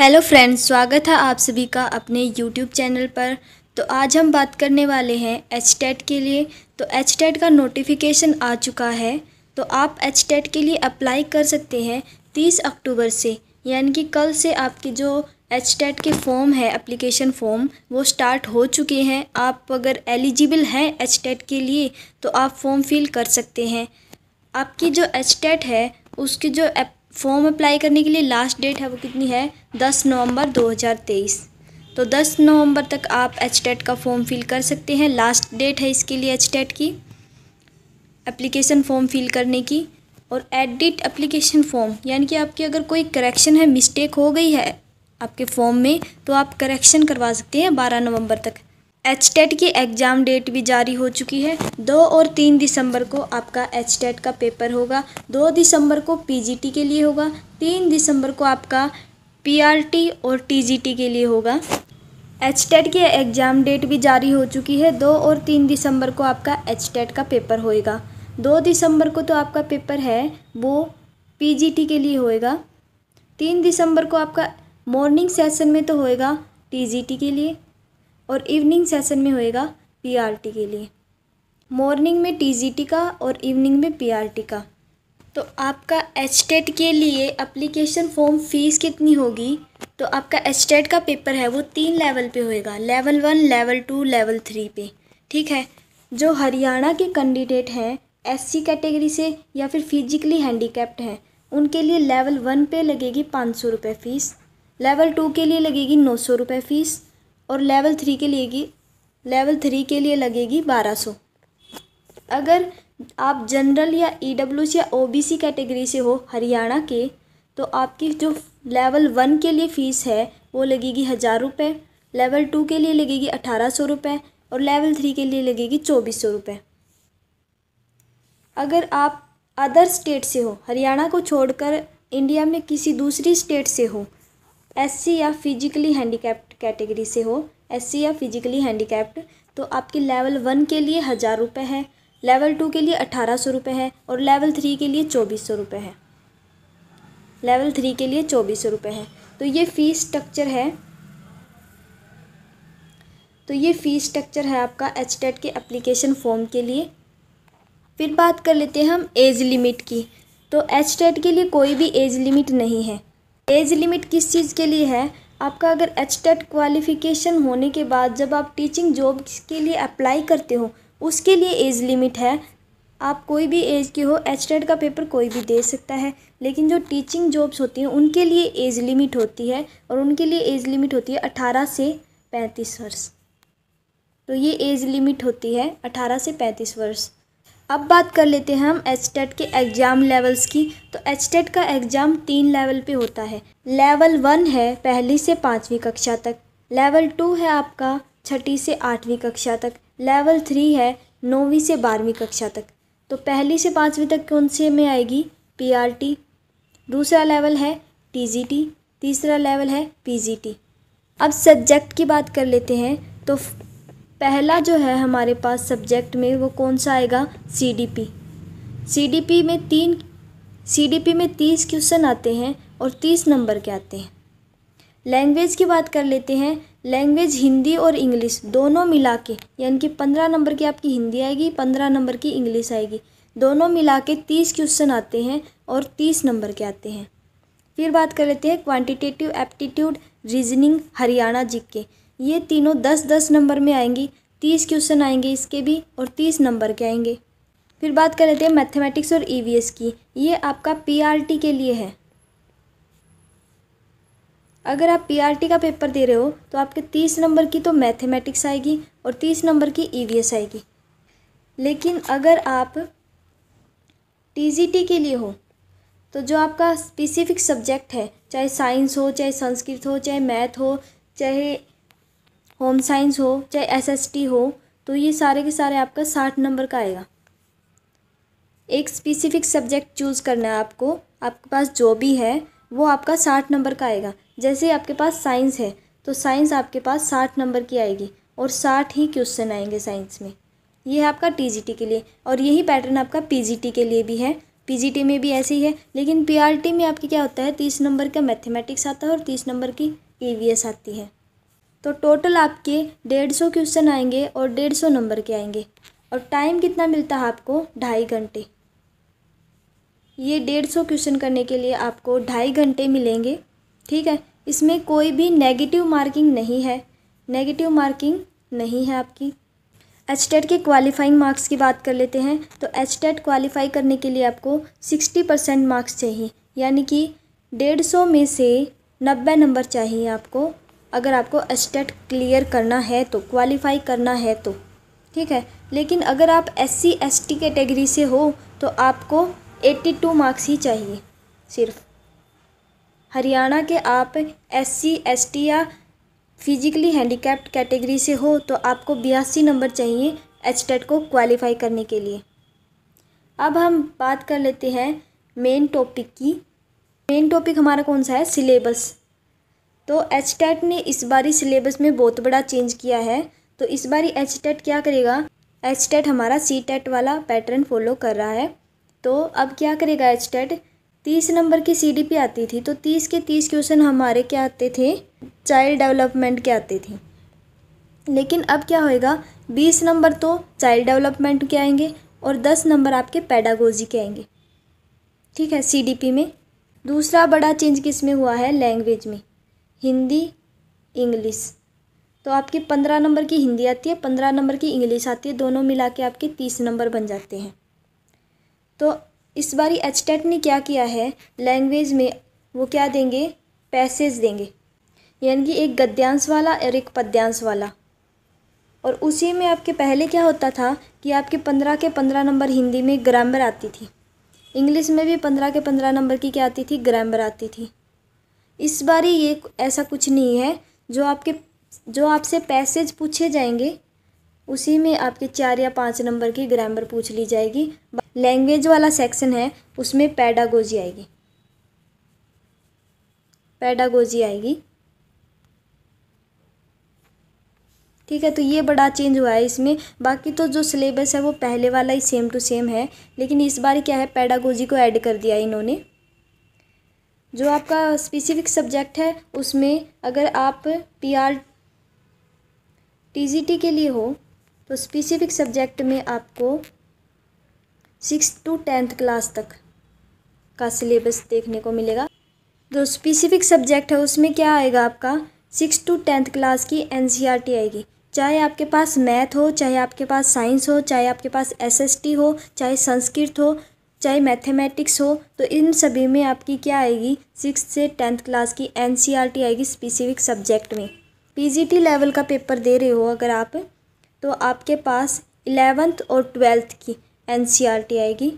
Hello friends, स्वागत है आप सभी का अपने यूट्यूब चैनल पर। तो आज हम बात करने वाले हैं एचटेट के लिए। तो एचटेट का नोटिफिकेशन आ चुका है, तो आप एचटेट के लिए अप्लाई कर सकते हैं 30 अक्टूबर से, यानी कि कल से आपकी जो एचटेट के फॉर्म है, एप्लीकेशन फॉर्म, वो स्टार्ट हो चुके हैं। आप अगर एलिजिबल हैं एचटेट के लिए तो आप फॉर्म फिल कर सकते हैं। आपकी जो एचटेट है उसकी जो फॉर्म अप्लाई करने के लिए लास्ट डेट है वो कितनी है, 10 नवंबर 2023। तो 10 नवंबर तक आप एचटेट का फॉर्म फिल कर सकते हैं। लास्ट डेट है इसके लिए एचटेट की एप्लीकेशन फॉर्म फिल करने की। और एडिट एप्लीकेशन फॉर्म, यानी कि आपकी अगर कोई करेक्शन है, मिस्टेक हो गई है आपके फॉर्म में, तो आप करेक्शन करवा सकते हैं 12 नवंबर तक। एचटेट की एग्ज़ाम डेट भी जारी हो चुकी है। 2 और 3 दिसंबर को आपका एचटेट का पेपर होगा। 2 दिसंबर को पीजीटी के लिए होगा, 3 दिसंबर को आपका पीआरटी और टीजीटी के लिए होगा। एचटेट की एग्ज़ाम डेट भी जारी हो चुकी है। 2 और 3 दिसंबर को आपका एचटेट का पेपर होएगा। 2 दिसंबर को तो आपका पेपर है वो पीजीटी के लिए होएगा। 3 दिसंबर को आपका मॉर्निंग सेशन में तो होएगा टीजीटी के लिए, और इवनिंग सेशन में होएगा पीआरटी के लिए। मॉर्निंग में टीजीटी का और इवनिंग में पीआरटी का। तो आपका एचटेट के लिए एप्लीकेशन फॉर्म फ़ीस कितनी होगी? तो आपका एचटेट का पेपर है वो 3 लेवल पे होएगा, लेवल 1, लेवल 2, लेवल 3 पे। ठीक है। जो हरियाणा के कैंडिडेट हैं एससी कैटेगरी से या फिर फिजिकली हैंडीकैप्ड हैं, उनके लिए लेवल 1 पे लगेगी 500 रुपये फ़ीस, लेवल 2 के लिए लगेगी 900 रुपये फ़ीस, और लेवल 3 के लिए लगेगी 1200। अगर आप जनरल या ईडब्ल्यूएस या ओबीसी कैटेगरी से हो हरियाणा के, तो आपकी जो लेवल 1 के लिए फ़ीस है वो लगेगी 1000 रुपये, लेवल 2 के लिए लगेगी 1800 रुपये, और लेवल 3 के लिए लगेगी 2400 रुपये। अगर आप अदर स्टेट से हो, हरियाणा को छोड़कर इंडिया में किसी दूसरी स्टेट से हो, एससी या फिजिकली हैंडीकैप्ड कैटेगरी से हो, एससी या फिजिकली हैंडीकैप्ड, तो आपकी लेवल 1 के लिए 1000 रुपये है, लेवल 2 के लिए 1800 रुपये है, और लेवल 3 के लिए 2400 रुपये है। लेवल 3 के लिए 2400 रुपये है। तो ये फ़ीस स्ट्रक्चर है आपका एचटेट के एप्लीकेशन फॉर्म के लिए। फिर बात कर लेते हैं हम एज लिमिट की। तो एचटेट के लिए कोई भी एज लिमिट नहीं है। एज लिमिट किस चीज़ के लिए है? आपका अगर एचटेट क्वालिफ़िकेशन होने के बाद जब आप टीचिंग जॉब के लिए अप्लाई करते हो, उसके लिए एज लिमिट है। आप कोई भी एज के हो, एचटेट का पेपर कोई भी दे सकता है, लेकिन जो टीचिंग जॉब्स होती हैं उनके लिए एज लिमिट होती है, और उनके लिए एज लिमिट होती है 18 से 35 वर्ष। तो ये एज लिमिट होती है 18 से 35 वर्ष। अब बात कर लेते हैं हम एचटेट के एग्ज़ाम लेवल्स की। तो एचटेट का एग्ज़ाम 3 लेवल पे होता है। लेवल 1 है 1ली से 5वीं कक्षा तक, लेवल 2 है आपका 6ठी से 8वीं कक्षा तक, लेवल 3 है 9वीं से 12वीं कक्षा तक। तो 1ली से 5वीं तक कौन से में आएगी? पीआरटी। दूसरा लेवल है टीजीटी, तीसरा लेवल है पीजीटी। अब सब्जेक्ट की बात कर लेते हैं। तो पहला जो है हमारे पास सब्जेक्ट में वो कौन सा आएगा? सीडीपी। सीडीपी में 30 क्वेश्चन आते हैं और 30 नंबर के आते हैं। लैंग्वेज की बात कर लेते हैं। लैंग्वेज हिंदी और इंग्लिश दोनों मिला के, यानी कि 15 नंबर की आपकी हिंदी आएगी, 15 नंबर की इंग्लिश आएगी, दोनों मिला के 30 क्वेश्चन आते हैं और 30 नंबर के आते हैं। फिर बात कर लेते हैं quantitative aptitude, reasoning, Haryana GK. ये तीनों 10-10 नंबर में आएंगी, 30 क्वेश्चन आएंगे इसके भी, और 30 नंबर के आएंगे। फिर बात कर लेते हैं मैथमेटिक्स और ईवीएस की। ये आपका पीआरटी के लिए है। अगर आप पीआरटी का पेपर दे रहे हो तो आपके 30 नंबर की तो मैथमेटिक्स आएगी और 30 नंबर की ईवीएस आएगी। लेकिन अगर आप टीजीटी के लिए हो तो जो आपका स्पेसिफिक सब्जेक्ट है, चाहे साइंस हो, चाहे संस्कृत हो, चाहे मैथ हो, चाहे होम साइंस हो, चाहे एसएसटी हो, तो ये सारे के सारे आपका 60 नंबर का आएगा। एक स्पेसिफिक सब्जेक्ट चूज़ करना है आपको, आपके पास जो भी है वो आपका 60 नंबर का आएगा। जैसे आपके पास साइंस है तो साइंस आपके पास 60 नंबर की आएगी और 60 ही क्वेश्चन आएंगे साइंस में। ये है आपका टीजीटी के लिए, और यही पैटर्न आपका पीजीटी के लिए भी है। पीजीटी में भी ऐसे ही है, लेकिन पीआरटी में आपकी क्या होता है, 30 नंबर का मैथमेटिक्स आता है और 30 नंबर की ईवीएस आती है। तो टोटल आपके 150 क्वेश्चन आएंगे और 150 नंबर के आएंगे। और टाइम कितना मिलता है आपको, 2.5 घंटे। ये 150 क्वेश्चन करने के लिए आपको 2.5 घंटे मिलेंगे। ठीक है, इसमें कोई भी नेगेटिव मार्किंग नहीं है, नेगेटिव मार्किंग नहीं है आपकी। एचटेट के क्वालिफाइंग मार्क्स की बात कर लेते हैं। तो एचटेट क्वालिफाई करने के लिए आपको 60% मार्क्स चाहिए, यानी कि 150 में से 90 नंबर चाहिए आपको, अगर आपको एचटेट क्लियर करना है तो, क्वालिफाई करना है तो। ठीक है, लेकिन अगर आप SC ST कैटेगरी से हो तो आपको 82 मार्क्स ही चाहिए सिर्फ। हरियाणा के आप SC ST या फिजिकली हैंडीकैप्ड कैटेगरी से हो तो आपको 82 नंबर चाहिए एचटेट को क्वालिफाई करने के लिए। अब हम बात कर लेते हैं मेन टॉपिक की। मेन टॉपिक हमारा कौन सा है, सिलेबस। तो एचटेट ने इस बारी सिलेबस में बहुत बड़ा चेंज किया है। तो इस बारी एचटेट क्या करेगा, एचटेट हमारा सीटेट वाला पैटर्न फॉलो कर रहा है। तो अब क्या करेगा एचटेट, 30 नंबर की CDP आती थी, तो 30 के 30 क्वेश्चन हमारे क्या आते थे, चाइल्ड डेवलपमेंट के आते थे। लेकिन अब क्या होएगा, 20 नंबर तो चाइल्ड डेवलपमेंट के आएंगे और 10 नंबर आपके पेडागोजी के आएंगे। ठीक है, CDP में। दूसरा बड़ा चेंज किस में हुआ है, लैंग्वेज में, हिंदी इंग्लिश। तो आपकी 15 नंबर की हिंदी आती है, 15 नंबर की इंग्लिश आती है, दोनों मिला के आपके 30 नंबर बन जाते हैं। तो इस बारी एचटेट ने क्या किया है, लैंग्वेज में वो क्या देंगे, पैसेज देंगे, यानी कि एक गद्यांश वाला और एक पद्यांश वाला। और उसी में आपके पहले क्या होता था कि आपके 15 के 15 नंबर हिंदी में ग्रामर आती थी, इंग्लिश में भी 15 के 15 नंबर की क्या आती थी, ग्रामर आती थी। इस बारी ये ऐसा कुछ नहीं है, जो आपसे पैसेज पूछे जाएंगे उसी में आपके 4 या 5 नंबर की ग्रामर पूछ ली जाएगी। लैंग्वेज वाला सेक्शन है उसमें पेडागोजी आएगी, पेडागोजी आएगी। ठीक है, तो ये बड़ा चेंज हुआ है इसमें। बाकी तो जो सिलेबस है वो पहले वाला ही सेम टू सेम है, लेकिन इस बार क्या है, पेडागोजी को ऐड कर दिया इन्होंने। जो आपका स्पेसिफिक सब्जेक्ट है उसमें अगर आप TGT के लिए हो तो स्पेसिफिक सब्जेक्ट में आपको 6 to 10th क्लास तक का सिलेबस देखने को मिलेगा। जो स्पेसिफिक सब्जेक्ट है उसमें क्या आएगा, आपका 6 to 10th क्लास की NCERT आएगी। चाहे आपके पास मैथ हो, चाहे आपके पास साइंस हो, चाहे आपके पास SST हो, चाहे संस्कृत हो, चाहे मैथमेटिक्स हो, तो इन सभी में आपकी क्या आएगी, 6 से 10th क्लास की NCERT आएगी स्पेसिफिक सब्जेक्ट में। PGT लेवल का पेपर दे रहे हो अगर आप, तो आपके पास 11th और 12th की NCERT आएगी,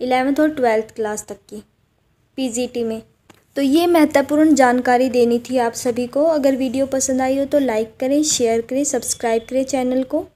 11th और 12th क्लास तक की PGT में। तो ये महत्वपूर्ण जानकारी देनी थी आप सभी को। अगर वीडियो पसंद आई हो तो लाइक करें, शेयर करें, सब्सक्राइब करें चैनल को।